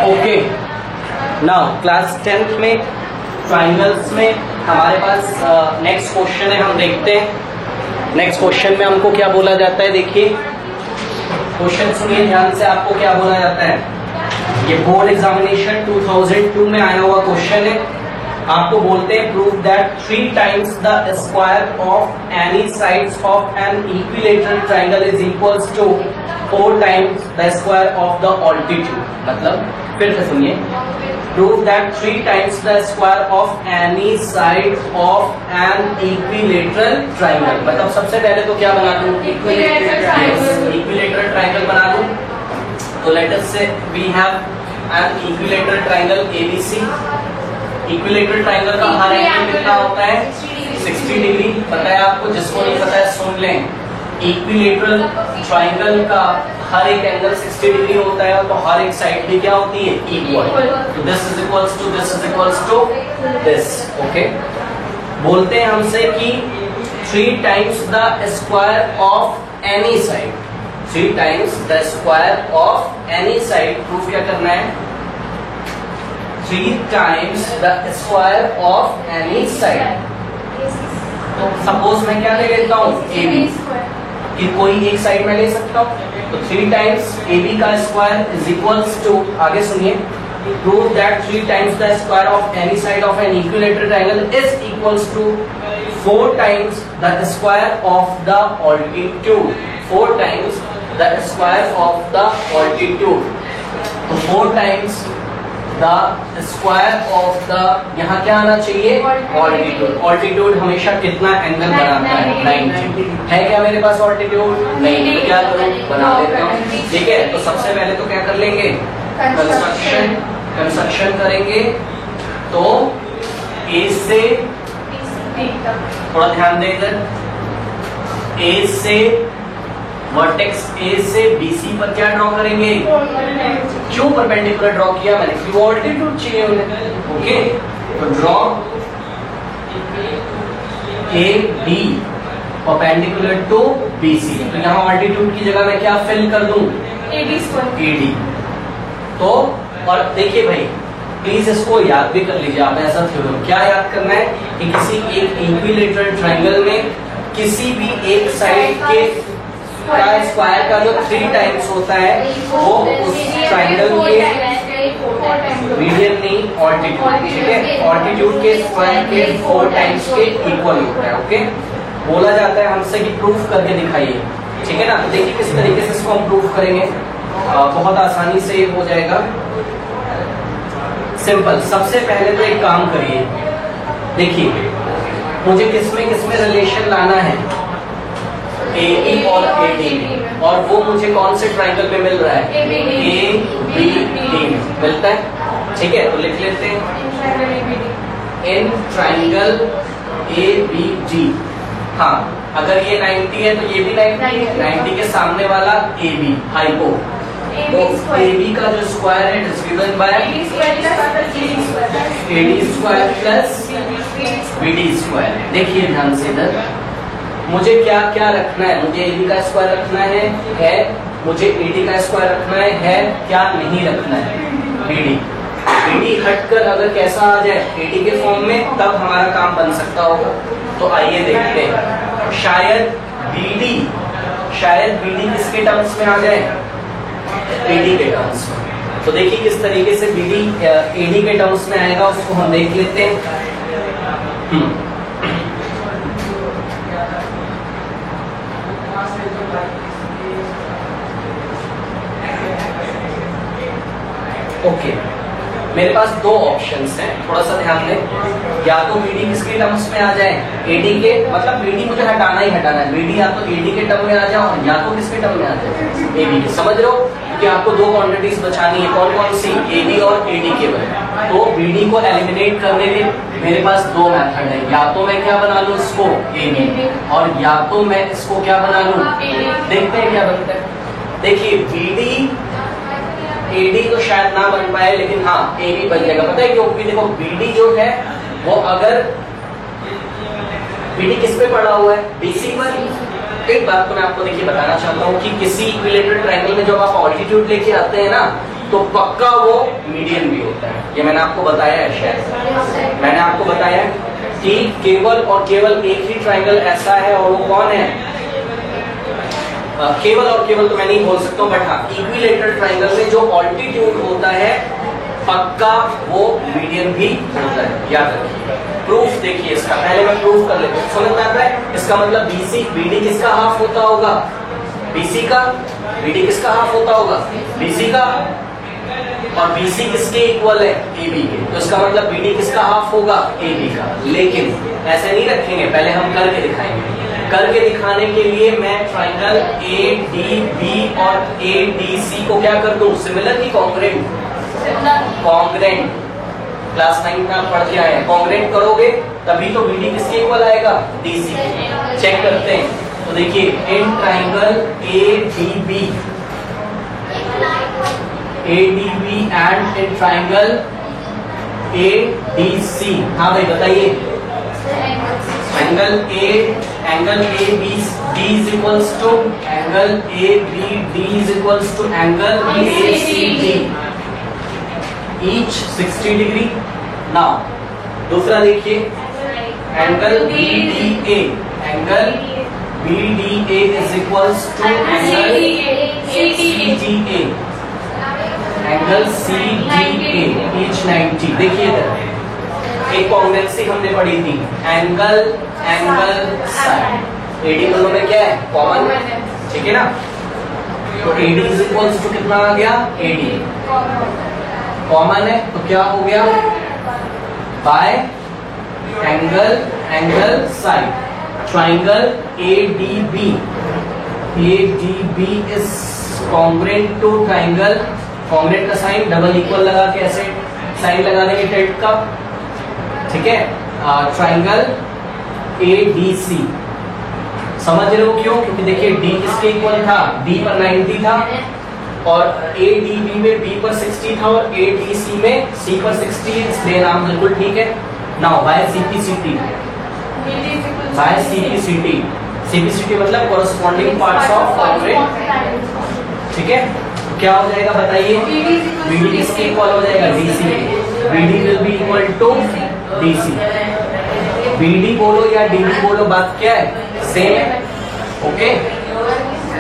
Okay, now class 10th में triangles में हमारे पास नेक्स्ट क्वेश्चन है, हम देखते हैं। नेक्स्ट क्वेश्चन में हमको क्या बोला जाता है, देखिए क्वेश्चन सुनिए ध्यान से, आपको क्या बोला जाता है। ये बोर्ड एग्जामिनेशन 2002 में आया हुआ क्वेश्चन है। आपको बोलते हैं prove that 3 times the square of any sides of an equilateral triangle is equals to 4 times the square of the altitude. मतलब फिर से सुनिए, prove that 3 times the square of any side of an equilateral triangle. मतलब सबसे पहले तो क्या बना दूं, इक्विलेटरल ट्राइंगल बना दूं। तो let us say we have an equilateral triangle ABC. Equilateral triangle का हर एंगल कितना होता है, 60 डिग्री। पता है आपको, जिसको नहीं पता है सुन लें। इक्विलेटरल ट्राइंगल का हर एक एंगल 60 डिग्री होता है, तो हर एक साइड भी क्या होती है, इक्वल। तो this is equals to this is equals to this. Okay, बोलते हैं हमसे कि 3 times the square of any side, 3 times the square of any side. Proof क्या करना है, 3 times the square of any side. तो सपोज मैं क्या ले लेता हूँ, AB, कि कोई एक साइड में ले सकता हूँ। तो 3 times AB का स्क्वायर इज इक्वल्स टू, आगे सुनिए, prove that 3 times the square of any side of an equilateral triangle is equals to 4 times the square of the altitude. 4 times the square of the altitude. तो 4 times the square of the, यहाँ क्या आना चाहिए, altitude. Altitude हमेशा कितना angle बनाता है, 90 है। क्या मेरे पास ऑल्टीट्यूड नहीं, तो क्या करूँ, बना देता हूँ। ठीक है, तो सबसे पहले तो क्या कर लेंगे, कंस्ट्रक्शन करेंगे। तो ए से, थोड़ा ध्यान दे इधर, ए से वर्टेक्स ए से बीसी पर क्या ड्रॉ करेंगे, क्यों परपेंडिकुलर ड्रॉ किया मैंने, क्यों ऑल्टीट्यूड चाहिए उन्हें। ओके, तो draw A B perpendicular to BC. तो यहाँ ऑल्टीट्यूड की जगह मैं क्या फिल कर दूं, एडी। तो और देखिए भाई, प्लीज इसको याद भी कर लीजिए आप, ऐसा थ्योरम क्या याद करना है कि किसी एक इक्विलेटरल ट्राइंगल में किसी भी एक साइड के का स्क्वायर का जो 3 times होता है वो उस ट्राइंगल के मीडियन नहीं, ऑल्टीट्यूड। ठीक है, ऑल्टीट्यूड के स्क्वायर के 4 times के इक्वल होता है। ओके, बोला जाता है हमसे कि प्रूफ करके दिखाइए। ठीक है ना, तो देखिए किस तरीके से इसको हम प्रूफ करेंगे। बहुत आसानी से ये हो जाएगा, सिंपल। सबसे पहले तो एक काम करिए, देखिए मुझे किसमें रिलेशन लाना है, ए और ए डी, और वो मुझे कौन से ट्राइंगल में मिल रहा है, ए बी डी मिलता है। ठीक है, तो लिख लेते हैं in triangle A B D. हाँ, अगर ये 90 है तो ये भी 90 के सामने वाला ए बी हाइपो। तो ए बी का जो स्क्वायर है it is given by AD square plus BD square. देखिए ध्यान से इधर, मुझे क्या क्या रखना है, मुझे एडी का स्क्वायर रखना है, मुझे एडी का स्क्वायर रखना है, क्या नहीं रखना है, बीडी। बीडी हटकर अगर कैसा आ जाए, एडी के फॉर्म में, तब हमारा काम बन सकता होगा। तो आइए देखते हैं, शायद बीडी किसके टर्म्स में आ जाए, एडी के टर्म्स में। तो देखिए किस तरीके से बीडी एडी के टर्म्स में आएगा, उसको हम देख लेते हैं। ओके, मेरे पास 2 ऑप्शंस हैं, थोड़ा सा ध्यान दें। या तो बीडी किसके टर्म्स में आ जाए, एडी के, मतलब बीडी मुझे हटाना ही हटाना है। बीडी या तो एडी के टर्म में आ जाए, या तो किसके टर्म में आ जाए, एबी के। समझ रहे हो, क्योंकि आपको 2 क्वांटिटीज बचानी है, कौन कौन सी, एडी और एडी केवल। तो बीडी को एलिमिनेट करने के मेरे पास 2 मेथड है, या तो मैं क्या बना लूं इसको एबी, और या तो मैं इसको क्या बना लूं, देखते हैं क्या बनता है। देखिए बीडी एडी तो शायद ना बन पाए, लेकिन हाँ एबी बन जाएगा। पता है क्यों, क्योंकि देखो बीडी जो है वो, अगर बीडी किस पे पड़ा हुआ है, बीसी पर। एक बात तो मैं आपको देखिए बताना चाहता हूँ कि किसी इक्विलेटरल ट्राइंगल में जब आप ऑल्टीट्यूड लेके आते हैं ना, तो पक्का वो मीडियन भी होता है। ये मैंने आपको बताया है, शायद मैंने आपको बताया कि केवल और केवल एक ही ट्राइंगल ऐसा है, और वो कौन है? केवल और केवल तो मैं नहीं बोल सकता हूँ, बट हाँ इक्विलेटरल ट्राइंगल में जो ऑल्टीट्यूड होता है पक्का वो मीडियन भी होता है, याद रखिए। प्रूफ देखिए इसका, पहले मैं प्रूफ कर लेता हूँ, समझ में आता है? इसका मतलब बीसी बीडी किसका हाफ होता होगा? बीसी का। बीडी किसका हाफ होता होगा? बीसी का। और बीसी किसके इक्वल है? एबी के। तो इसका मतलब बीडी किसका हाफ होगा? एबी का। लेकिन ऐसे नहीं रखेंगे, पहले हम करके दिखाएंगे। करके दिखाने के लिए मैं ट्राइंगल एडीबी और एडीसी को क्या कर दूं? सिमिलर की कॉन्ग्रुएंट? कॉन्ग्रुएंट। क्लास 9 में आप पढ़ के आए हैं, कॉन्ग्रुएंट करोगे तभी तो बीडी किसके इक्वल आएगा? डीसी। चेक करते हैं, तो देखिए in triangle ADB and in triangle ADC, हाँ भाई बताइए। Angle A B D is equals to angle A B D is equals to angle A C D, each 60 degree. Now दूसरा देखिए angle B D A, angle B D A is equals to angle C D A, angle C D A, each 90। देखिए इधर एक congruency हमने पढ़ी थी, angle side. AD दोनों में क्या है? कॉमन है, ठीक है ना? तो एडी इज इक्वल्स टू कितना आ गया? एडी कॉमन है तो क्या हो गया? By angle side. Triangle ADB is congruent to triangle, congruent का साइन डबल इक्वल लगा के ऐसे साइन लगा देंगे टेट का, ठीक है? ट्राइंगल एडीसी, समझ रहे हो क्यों? क्योंकि देखिए डी किसके इक्वल था? डी पर 90 था, और एडीबी में बी पर 60 था, और एडीसी में सी पर 60, इसलिए नाम बिल्कुल ठीक है। Now by CPCT, by CPCT, CPCT मतलब कोरस्पॉन्डिंग पार्ट्स ऑफ कॉन्ग्रुएंट, ठीक है? क्या हो जाएगा बताइए? बीडी किसके इक्वल हो जाएगा? DC. BD will be equal to DC. BD बोलो या डीडी बोलो, बात क्या है? सेम है, ओके?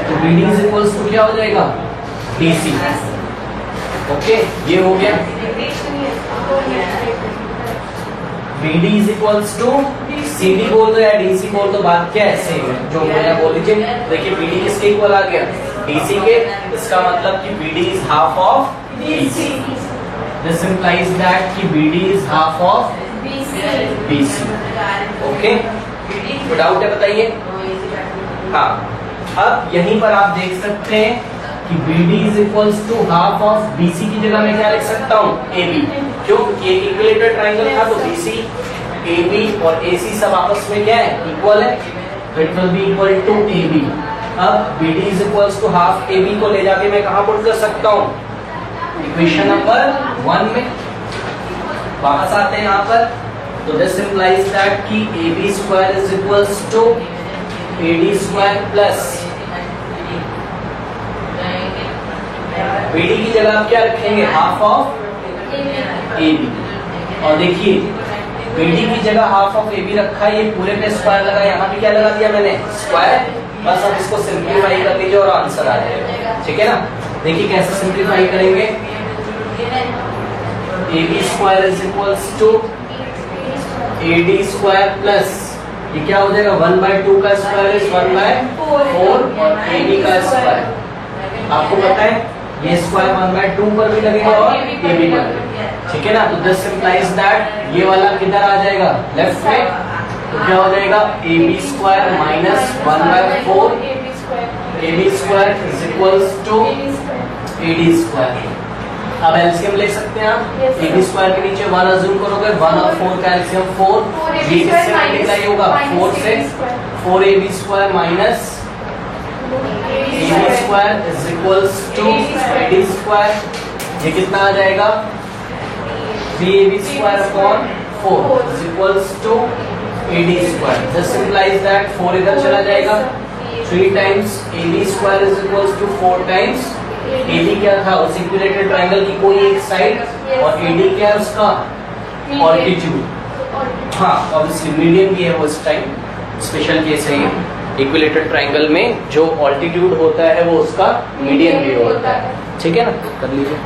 तो बीडी इज इक्वल्स टू क्या हो जाएगा? DC, okay? ये हो गया। BD is equals to CD बोल दो या डीसी बोल दो, बात क्या है? सेम है, जो बोला बोल लीजिए। देखिए बीडी किसके इक्वल आ गया? डीसी के। इसका मतलब कि BD is half of DC. This implies that कि BD is half of BC, okay? कोई डाउट है बताइए? हाँ, अब यहीं पर आप देख सकते हैं कि BD is equals to half of BC की जगह मैं क्या लिख सकता हूँ? AB। क्यों? ये इक्विलेटरल ट्राइंगल था, तो BC, AB और AC सब आपस में क्या है? इक्वल है, तो it will be equal to AB। अब BD is equals to half AB को ले जाके मैं कहाँ पुट कर सकता हूँ? इक्वेशन नंबर 1 में। वापस आते हैं यहाँ पर, तो दिस इंप्लाइज दैट कि AB square is equals to AD square plus BD की जगह आप क्या रखेंगे? Half of AB। और देखिए BD की जगह हाफ ऑफ AB रखा है, ये पूरे पे स्क्वायर लगा, यहाँ पे क्या लगा दिया मैंने? स्क्वायर। बस अब इसको सिंप्लीफाई कर लीजिए और आंसर आ जाएगा, ठीक है ना? देखिए कैसे सिंप्लीफाई करेंगे। AB square is equals to AD square plus, ये क्या हो जाएगा? 1/2 का स्क्वायर इज 1/4 और AB का स्क्वायर। आपको पता है ये स्क्वायर 1/2 पर भी लगेगा और AB पर भी, ठीक है ना? तो दिस इंप्लाइज दैट ये वाला किधर आ जाएगा? लेफ्ट में। तो क्या हो जाएगा? AB square minus 1/4 AB square is equals to AD square. अब एलसीएम ले सकते हैं आप। AB स्क्वायर के नीचे 1 अज्यूम करोगे, 1 और 4 का एलसीएम 4, ये किससे मल्टीप्लाई होगा? 4 से। 4AB square minus AB square is equals to AD square, ये कितना आ जाएगा? 3AB square upon 4 is equals to AD square. This implies that 4 इधर चला जाएगा, 3 times AB square is equals to 4 times AD क्या था उस इक्विलेटरल ट्रायंगल की कोई एक साइड और एडी क्या है उसका ऑल्टीट्यूड। हाँ ऑब्वियसली मीडियन भी है वो इस टाइम, स्पेशल केस है ये। इक्विलेटरल ट्रायंगल में जो ऑल्टीट्यूड होता है वो उसका मीडियन भी होता है। ठीक है ना, कर लीजिए।